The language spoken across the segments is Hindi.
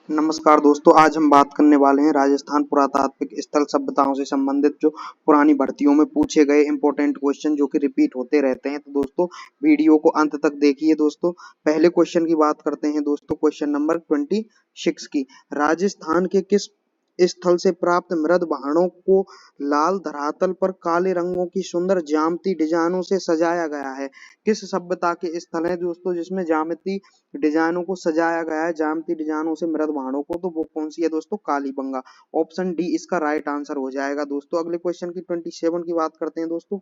नमस्कार दोस्तों, आज हम बात करने वाले हैं राजस्थान पुरातात्विक स्थल सभ्यताओं से संबंधित जो पुरानी भर्तियों में पूछे गए इंपॉर्टेंट क्वेश्चन जो कि रिपीट होते रहते हैं। तो दोस्तों वीडियो को अंत तक देखिए। दोस्तों पहले क्वेश्चन की बात करते हैं। दोस्तों क्वेश्चन नंबर 26 की, राजस्थान के किस स्थल से प्राप्त मृद भाणों को लाल धरातल पर काले रंगों की सुंदर ज्यामिति डिजाइनों से सजाया गया है? किस सभ्यता के स्थल है दोस्तों जिसमें ज्यामिति डिजाइनों को सजाया गया है, ज्यामिति डिजाइनों से मृद भाणों को? तो वो कौन सी है दोस्तों? कालीबंगा। ऑप्शन डी इसका राइट आंसर हो जाएगा। दोस्तों अगले क्वेश्चन की 27 की बात करते हैं। दोस्तों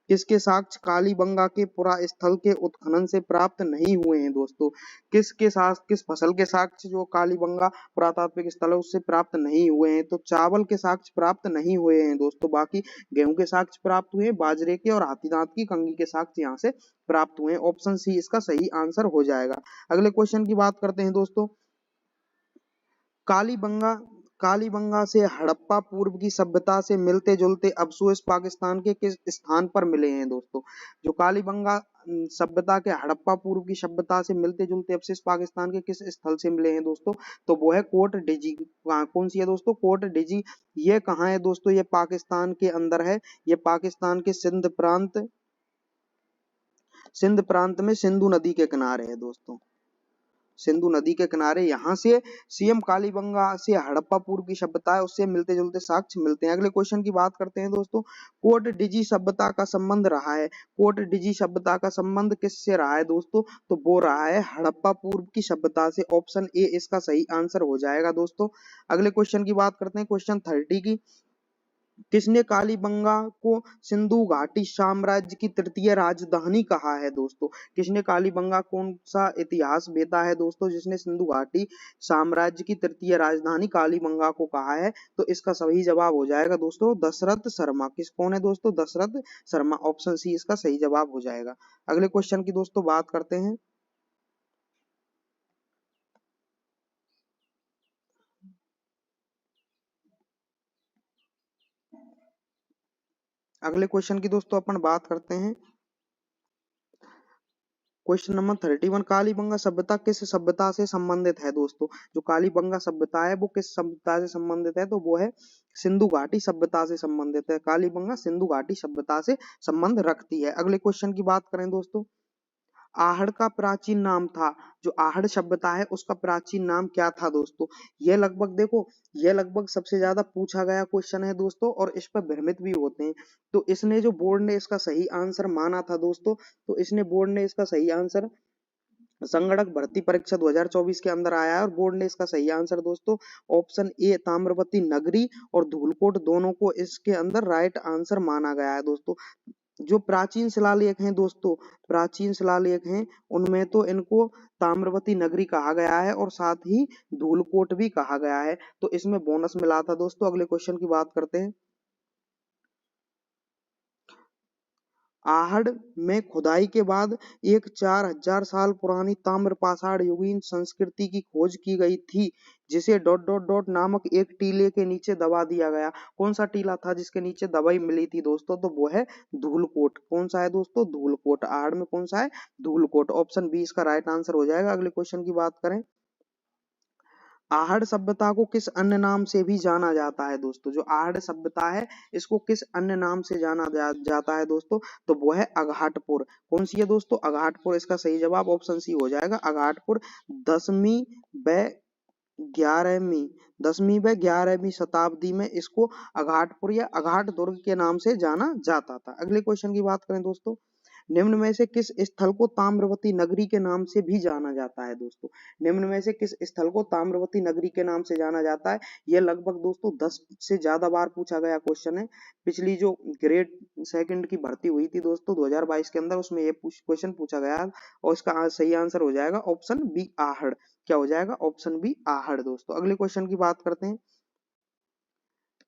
किसके साक्ष्य कालीबंगा के पुरा स्थल के उत्खनन से प्राप्त नहीं हुए हैं? दोस्तों किसके साथ किस फसल के साक्ष्य जो कालीबंगा पुरातात्विक स्थल है उससे प्राप्त नहीं हुए हैं? तो चावल के साक्ष्य प्राप्त नहीं हुए हैं दोस्तों, बाकी गेहूं के साक्ष्य प्राप्त हुए, बाजरे के और हाथीदांत की कंघी के साक्ष्य यहाँ से प्राप्त हुए हैं। ऑप्शन सी इसका सही आंसर हो जाएगा। अगले क्वेश्चन की बात करते हैं। दोस्तों कालीबंगा कालीबंगा से हड़प्पा पूर्व की सभ्यता से मिलते जुलते अवशेष पाकिस्तान के किस स्थान पर मिले हैं? दोस्तों जो कालीबंगा सभ्यता के हड़प्पा पूर्व की सभ्यता से मिलते जुलते अवशेष पाकिस्तान के किस स्थल से मिले हैं दोस्तों? तो वो है कोट डिजी। कौन सी है दोस्तों? कोट डिजी। ये कहाँ है दोस्तों? ये पाकिस्तान के अंदर है। ये पाकिस्तान के सिंध प्रांत में सिंधु नदी के किनारे है दोस्तों। सिंधु नदी के किनारे यहाँ से सीएम कालीबंगा से हड़प्पा पूर्व की सभ्यता है उससे मिलते जुलते साक्ष्य मिलते हैं। अगले क्वेश्चन की बात करते हैं। दोस्तों कोट डिजी सभ्यता का संबंध रहा है, कोट डिजी सभ्यता का संबंध किससे रहा है दोस्तों? तो वो रहा है हड़प्पा पूर्व की सभ्यता से। ऑप्शन ए इसका सही आंसर हो जाएगा। दोस्तों अगले क्वेश्चन की बात करते हैं। क्वेश्चन 30 की, किसने कालीबंगा को सिंधु घाटी साम्राज्य की तृतीय राजधानी कहा है? दोस्तों किसने कालीबंगा कौन सा इतिहास वेता है दोस्तों जिसने सिंधु घाटी साम्राज्य की तृतीय राजधानी कालीबंगा को कहा है? तो इसका सही जवाब हो जाएगा दोस्तों दशरथ शर्मा। कौन है दोस्तों? दशरथ शर्मा। ऑप्शन सी इसका सही जवाब हो जाएगा। अगले क्वेश्चन की दोस्तों बात करते हैं। अगले क्वेश्चन की दोस्तों अपन बात करते हैं। क्वेश्चन नंबर 31, कालीबंगा सभ्यता किस सभ्यता से संबंधित है? दोस्तों जो कालीबंगा सभ्यता है वो किस सभ्यता से संबंधित है? तो वो है सिंधु घाटी सभ्यता से संबंधित है। कालीबंगा सिंधु घाटी सभ्यता से संबंध रखती है। अगले क्वेश्चन की बात करें दोस्तों, आहड़ का प्राचीन नाम था, जो आहड़ सभ्यता है उसका प्राचीन नाम क्या था? दोस्तों ये लगभग देखो, ये लगभग सबसे ज्यादा पूछा गया क्वेश्चन है दोस्तों, और इस पर भ्रमित भी होते हैं। तो इसने जो बोर्ड ने इसका सही आंसर माना था दोस्तों, तो इसने बोर्ड ने इसका सही आंसर संगणक भर्ती परीक्षा 2024 के अंदर आया है, और बोर्ड ने इसका सही आंसर दोस्तों ऑप्शन ए ताम्रवती नगरी और धूलकोट दोनों को इसके अंदर राइट आंसर माना गया है। दोस्तों जो प्राचीन शिलालेख हैं दोस्तों, प्राचीन शिलालेख हैं उनमें तो इनको ताम्रवती नगरी कहा गया है और साथ ही धूलकोट भी कहा गया है। तो इसमें बोनस मिला था दोस्तों। अगले क्वेश्चन की बात करते हैं। आहड़ में खुदाई के बाद एक 4000 साल पुरानी ताम्र पाषाण युगीन संस्कृति की खोज की गई थी, जिसे डॉट डॉट डॉट नामक एक टीले के नीचे दबा दिया गया। कौन सा टीला था जिसके नीचे दवाई मिली थी दोस्तों? तो वो है धूलकोट। कौन सा है दोस्तों? धूलकोट। आहड़ में कौन सा है? धूलकोट। ऑप्शन बी इसका राइट आंसर हो जाएगा। अगले क्वेश्चन की बात करें, आहड़ सभ्यता को किस अन्य नाम से भी जाना जाता है? दोस्तों जो आहड़ सभ्यता है इसको किस अन्य नाम से जाना जाता है दोस्तों? तो वो है अघाटपुर। कौन सी है दोस्तों? अघाटपुर। इसका सही जवाब ऑप्शन सी हो जाएगा, अघाटपुर। 10वीं व 11वीं 10वीं व 11वीं शताब्दी में इसको अघाटपुर या अघाट दुर्ग के नाम से जाना जाता था। अगले क्वेश्चन की बात करें दोस्तों, निम्न में से किस स्थल को ताम्रवती नगरी के नाम से भी जाना जाता है? दोस्तों निम्न में से किस स्थल को ताम्रवती नगरी के नाम से जाना जाता है? यह लगभग दोस्तों 10 से ज्यादा बार पूछा गया क्वेश्चन है। पिछली जो ग्रेड सेकंड की भर्ती हुई थी दोस्तों 2022 के अंदर, उसमें यह क्वेश्चन पूछा गया, और इसका सही आंसर हो जाएगा ऑप्शन बी आहड़। क्या हो जाएगा? Option B Ahar. दोस्तों अगले क्वेश्चन की बात करते हैं।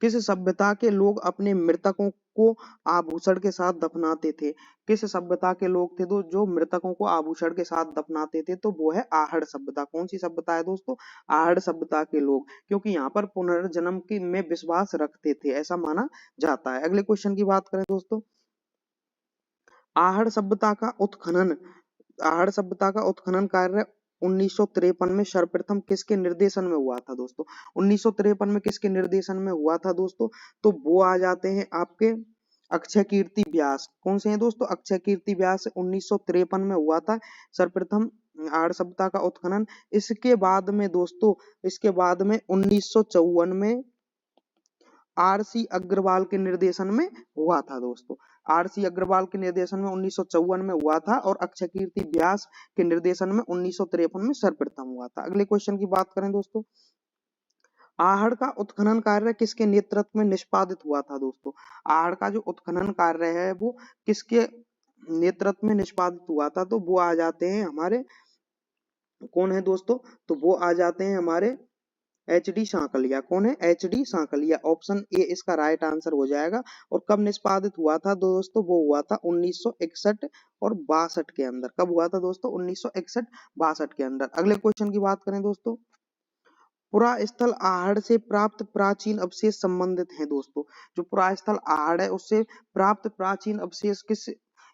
किस सभ्यता के लोग अपने मृतकों को आभूषण के साथ दफनाते थे? किस सभ्यता के लोग थे जो मृतकों को आभूषण के साथ दफनाते थे? तो वो है आहड़ सभ्यता। कौन सी सभ्यता है दोस्तों? आहड़ सभ्यता के लोग, क्योंकि यहाँ पर पुनर्जन्म की में विश्वास रखते थे, ऐसा माना जाता है। अगले क्वेश्चन की बात करें दोस्तों, आहड़ सभ्यता का उत्खनन, आहड़ सभ्यता का उत्खनन कार्य 1953 में सर्वप्रथम किसके निर्देशन में हुआ था दोस्तों? 1953 में किसके निर्देशन में हुआ था दोस्तों? तो वो आ जाते हैं आपके अक्षय कीर्ति व्यास। कौन से हैं दोस्तों? अक्षय कीर्ति व्यास 1953 में हुआ था सर्वप्रथम आर्य सभ्यता का उत्खनन। इसके बाद में दोस्तों, इसके बाद में 1954 में आर.सी. अग्रवाल के निर्देशन में हुआ था दोस्तों। आर.सी. अग्रवाल के निर्देशन में 1954 में हुआ था और अक्षय कीर्ति व्यास के निर्देशन में 1953 में सर्वप्रथम हुआ था। अगले क्वेश्चन की बात करें दोस्तों, आहड़ का उत्खनन कार्य किसके नेतृत्व में निष्पादित हुआ था दोस्तों? आहड़ का जो उत्खनन कार्य है वो किसके नेतृत्व में निष्पादित हुआ था? तो वो आ जाते हैं हमारे, कौन है दोस्तों? तो वो आ जाते हैं हमारे एच.डी. सांकलिया। कौन है? एच.डी. सांकलिया। ऑप्शन ए इसका राइट आंसर हो जाएगा। और कब निष्पादित हुआ था दोस्तों? वो हुआ था 1961 और 62 के अंदर। कब हुआ था दोस्तों? 1961-62 के अंदर। अगले क्वेश्चन की बात करें दोस्तों, पुरास्थल आहड़ से प्राप्त प्राचीन अवशेष संबंधित हैं दोस्तों। जो पुरास्थल आहड़ है उससे प्राप्त प्राचीन अवशेष किस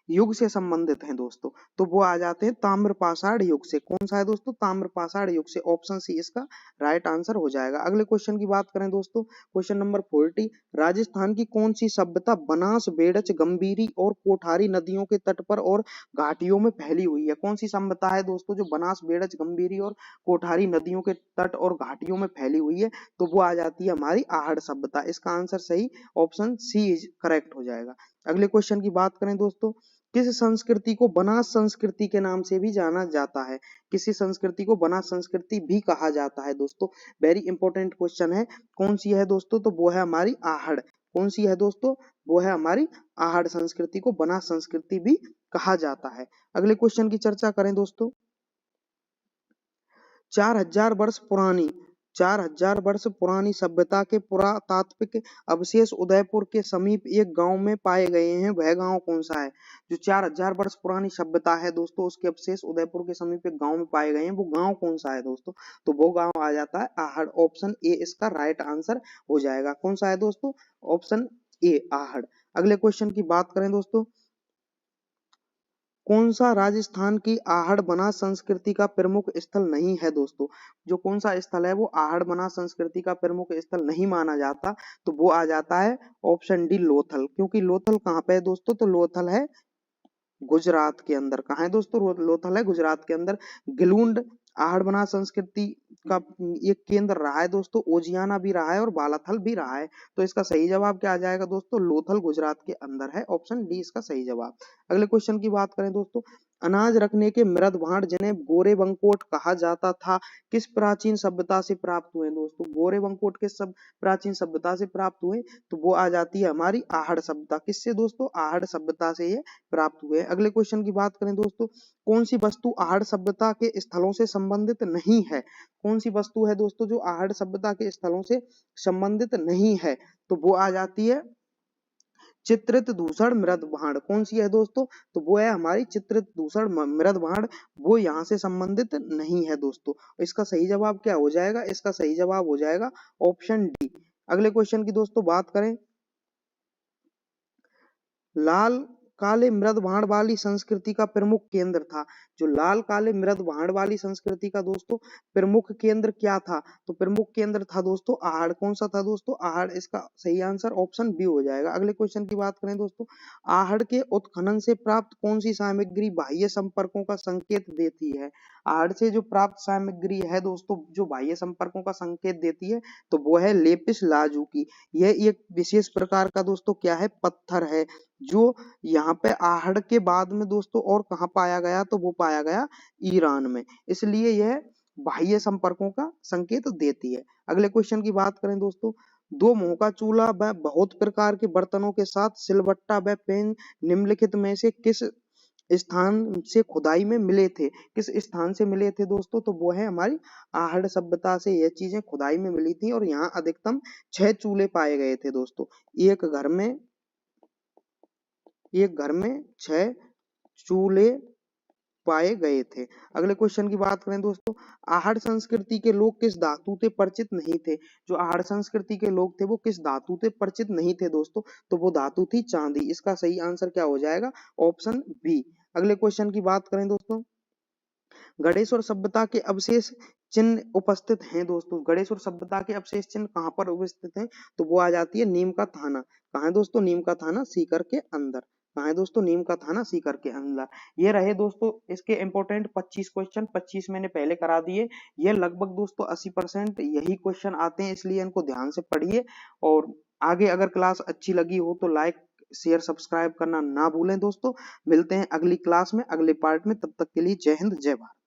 युग से संबंधित हैं दोस्तों? तो वो आ जाते हैं ताम्र पाषाण युग से। कौन सा है दोस्तों? ताम्र पाषाण युग से। ऑप्शन सी इसका राइट आंसर हो जाएगा। अगले क्वेश्चन की बात करें दोस्तों, क्वेश्चन नंबर 40, राजस्थान की कौन सी सभ्यता बनास, बेड़च, गंभीरी और कोठारी नदियों के तट पर और घाटियों में फैली हुई है? कौन सी सभ्यता है दोस्तों जो बनास, बेड़च, गंभीरी और कोठारी नदियों के तट और घाटियों में फैली हुई है? तो वो आ जाती है हमारी आहड़ सभ्यता। इसका आंसर सही ऑप्शन सी इज करेक्ट हो जाएगा। अगले क्वेश्चन की बात करें दोस्तों, किस संस्कृति को बनास संस्कृति के नाम से भी जाना जाता है? किसी संस्कृति को बनास संस्कृति भी कहा जाता है दोस्तों? वेरी इंपॉर्टेंट क्वेश्चन है। कौन सी है दोस्तों? तो वो है हमारी आहड़। कौन सी है दोस्तों? वो है हमारी आहड़ संस्कृति को बनास संस्कृति भी कहा जाता है। अगले क्वेश्चन की चर्चा करें दोस्तों, 4000 वर्ष पुरानी 4000 वर्ष पुरानी सभ्यता के पुरातात्विक अवशेष उदयपुर के समीप एक गांव में पाए गए हैं। वह गांव कौन सा है? जो 4000 वर्ष पुरानी सभ्यता है दोस्तों उसके अवशेष उदयपुर के समीप एक गांव में पाए गए हैं, वो गांव कौन सा है दोस्तों? तो वो गांव आ जाता है आहड़। ऑप्शन ए इसका राइट आंसर हो जाएगा। कौन सा है दोस्तों? Option A Ahar. अगले क्वेश्चन की बात करें दोस्तों, कौन सा राजस्थान की आहड़ बनास संस्कृति का प्रमुख स्थल नहीं है दोस्तों? जो कौन सा स्थल है वो आहड़ बनास संस्कृति का प्रमुख स्थल नहीं माना जाता? तो वो आ जाता है ऑप्शन डी लोथल। क्योंकि लोथल कहाँ पे है दोस्तों? तो लोथल है गुजरात के अंदर। कहाँ है दोस्तों? लोथल है गुजरात के अंदर। गिलुंड आहड़ बनास संस्कृति का एक केंद्र रहा है दोस्तों, ओजियाना भी रहा है और बालाथल भी रहा है। तो इसका सही जवाब क्या आ जाएगा दोस्तों? लोथल गुजरात के अंदर है। ऑप्शन डी इसका सही जवाब। अगले क्वेश्चन की बात करें दोस्तों, अनाज रखने के मृद भांड जिन्हें गोरे बंकोट कहा जाता था किस प्राचीन सभ्यता से प्राप्त हुए दोस्तों? गोरे बंकोट किस सब प्राचीन सभ्यता से प्राप्त हुए? तो वो आ जाती है हमारी आहड़ सभ्यता। किससे दोस्तों? आहड़ सभ्यता से ये प्राप्त हुए। अगले क्वेश्चन की बात करें दोस्तों, कौन सी वस्तु आहड़ सभ्यता के स्थलों से संबंधित नहीं है? कौन सी वस्तु है दोस्तों जो आहड़ सभ्यता के स्थलों से संबंधित नहीं है? तो वो आ जाती है चित्रित दूषण मृद भांड। कौन सी है दोस्तों? तो वो है हमारी चित्रित दूषण मृद भांड। वो यहाँ से संबंधित नहीं है दोस्तों। इसका सही जवाब क्या हो जाएगा? इसका सही जवाब हो जाएगा ऑप्शन डी। अगले क्वेश्चन की दोस्तों बात करें, लाल काले मृद भांड वाली संस्कृति का प्रमुख केंद्र था। जो लाल काले मृद भांड वाली संस्कृति का दोस्तों प्रमुख केंद्र क्या था? तो प्रमुख केंद्र था दोस्तों आहड़। कौन सा था दोस्तों? आहड़। इसका सही आंसर ऑप्शन बी हो जाएगा। अगले क्वेश्चन की बात करें दोस्तों, आहड़ के उत्खनन से प्राप्त कौन सी सामग्री बाह्य संपर्कों का संकेत देती है? आहड़ से जो प्राप्त सामग्री है दोस्तों जो बाह्य संपर्कों का संकेत देती है तो वो है लेपिस लाजुकी। यह एक विशेष प्रकार का दोस्तों क्या है? पत्थर है, जो यहाँ पे आहड़ के बाद में दोस्तों और कहाँ पाया गया? तो वो पाया गया ईरान में। इसलिए यह बाह्य संपर्कों का संकेत देती है। अगले क्वेश्चन की बात करें दोस्तों, दो मुंह का चूल्हा व बहुत प्रकार के बर्तनों के साथ सिलबट्टा व पेन निम्नलिखित में से किस स्थान से खुदाई में मिले थे? किस स्थान से मिले थे दोस्तों? तो वो है हमारी आहड़ सभ्यता से यह चीजें खुदाई में मिली थी और यहाँ अधिकतम 6 चूल्हे पाए गए थे दोस्तों। एक घर में 6 चूल्हे पाए गए थे। अगले क्वेश्चन की बात करें दोस्तों, आहड़ संस्कृति के लोग किस धातु से परिचित नहीं थे? जो आहड़ संस्कृति के लोग थे वो किस धातु से परिचित नहीं थे दोस्तों? तो वो धातु थी चांदी। इसका सही आंसर क्या हो जाएगा? Option B. अगले क्वेश्चन की बात करें दोस्तों, गणेश्वर सभ्यता के अवशेष चिन्ह उपस्थित हैं दोस्तों। गणेश्वर सभ्यता के अवशेष चिन्ह कहाँ पर उपस्थित हैं? तो वो आ जाती है नीम का थाना। कहाँ है दोस्तों? नीम का थाना सीकर के अंदर। कहाँ है दोस्तों? नीम का थाना सीकर के अंदर। ये रहे दोस्तों इसके इंपॉर्टेंट 25 क्वेश्चन। 25 मैंने पहले करा दिए। ये लगभग दोस्तों 80% यही क्वेश्चन आते हैं, इसलिए इनको ध्यान से पढ़िए। और आगे अगर क्लास अच्छी लगी हो तो लाइक शेयर सब्सक्राइब करना ना भूलें दोस्तों। मिलते हैं अगली क्लास में, अगले पार्ट में। तब तक के लिए जय हिंद, जय भारत।